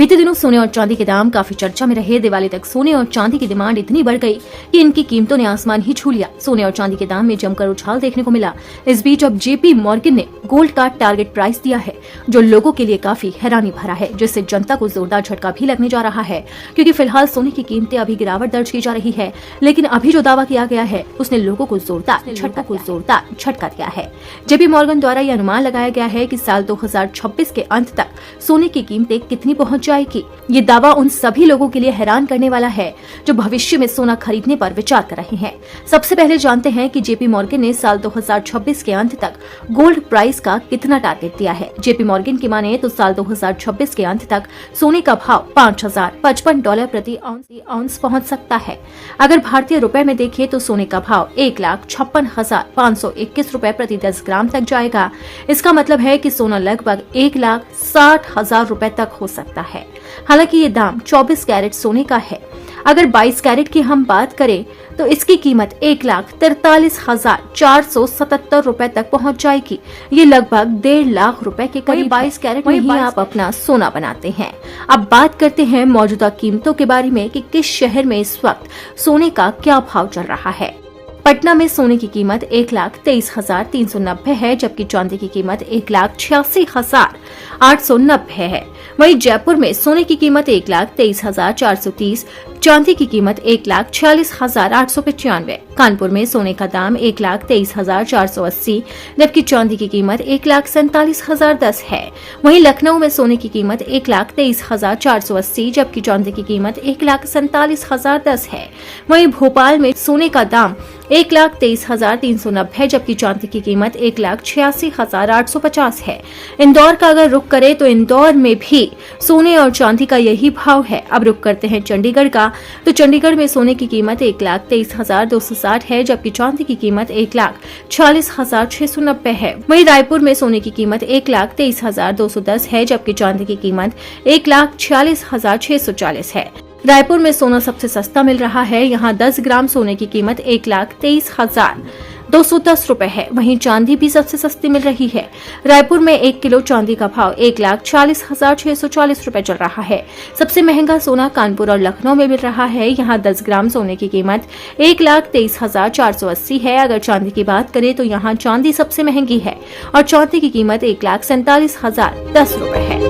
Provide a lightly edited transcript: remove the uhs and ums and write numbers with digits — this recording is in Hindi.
बीते दिनों सोने और चांदी के दाम काफी चर्चा में रहे। दिवाली तक सोने और चांदी की डिमांड इतनी बढ़ गई कि इनकी कीमतों ने आसमान ही छू लिया। सोने और चांदी के दाम में जमकर उछाल देखने को मिला। इस बीच अब जेपी मॉर्गन ने गोल्ड का टारगेट प्राइस दिया है, जो लोगों के लिए काफी हैरानी भरा है, जिससे जनता को जोरदार झटका भी लगने जा रहा है। क्योंकि फिलहाल सोने की कीमतें अभी गिरावट दर्ज की जा रही है, लेकिन अभी जो दावा किया गया है उसने लोगों को जोरदार झटका दिया है। जेपी मॉर्गन द्वारा यह अनुमान लगाया गया है कि साल 2026 के अंत तक सोने की कीमतें कितनी पहुंच जाएगी। ये दावा उन सभी लोगों के लिए हैरान करने वाला है जो भविष्य में सोना खरीदने पर विचार कर रहे हैं। सबसे पहले जानते हैं कि जेपी मॉर्गन ने साल 2026 के अंत तक गोल्ड प्राइस का कितना टारगेट दिया है। जेपी मॉर्गन की माने तो साल 2026 के अंत तक सोने का भाव $5055 प्रति आउंस पहुंच सकता है। अगर भारतीय रुपए में देखें तो सोने का भाव 1,56,521 रुपए प्रति 10 ग्राम तक जाएगा। इसका मतलब है कि सोना लगभग 1,60,000 रुपए तक हो सकता है। हालांकि ये दाम 24 कैरेट सोने का है। अगर 22 कैरेट की हम बात करें तो इसकी कीमत 1,43,477 रुपए तक पहुंच जाएगी। ये लगभग 1.5 लाख रुपए के करीब। 22 कैरेट में ही आप अपना सोना बनाते हैं। अब बात करते हैं मौजूदा कीमतों के बारे में कि किस शहर में इस वक्त सोने का क्या भाव चल रहा है। पटना में सोने की कीमत 1,23,390 है, जबकि चांदी की कीमत 1,86,890 है। वहीं जयपुर में सोने की कीमत 1,23,430, चांदी की कीमत 1,46,895। कानपुर में सोने का दाम 1,23,480, जबकि चांदी की कीमत 1,47,010 है। वहीं लखनऊ में सोने की कीमत 1,23,480, जबकि चांदी की कीमत 1,47,010 है। वहीं भोपाल में सोने का दाम 1,23,390, जबकि चांदी की कीमत 1,86,850 है। इंदौर का अगर रुख करें तो इंदौर में भी सोने और चांदी का यही भाव है। अब रुख करते हैं चंडीगढ़ का, तो चंडीगढ़ में सोने की कीमत 1,23,260 है, जबकि चांदी की कीमत 1,40,690 है। वहीं रायपुर में सोने की कीमत 1,23,210 है, जबकि चांदी की कीमत 1,46,640 है। रायपुर में सोना सबसे सस्ता मिल रहा है। यहाँ 10 ग्राम सोने की कीमत 1,23,210 रुपए है। वहीं चांदी भी सबसे सस्ती मिल रही है। रायपुर में 1 किलो चांदी का भाव 1,40,640 रुपए चल रहा है। सबसे महंगा सोना कानपुर और लखनऊ में मिल रहा है। यहाँ 10 ग्राम सोने की कीमत 1,23,480 है। अगर चांदी की बात करें तो यहाँ चांदी सबसे महंगी है और चांदी की कीमत 1,47,010 रुपए है।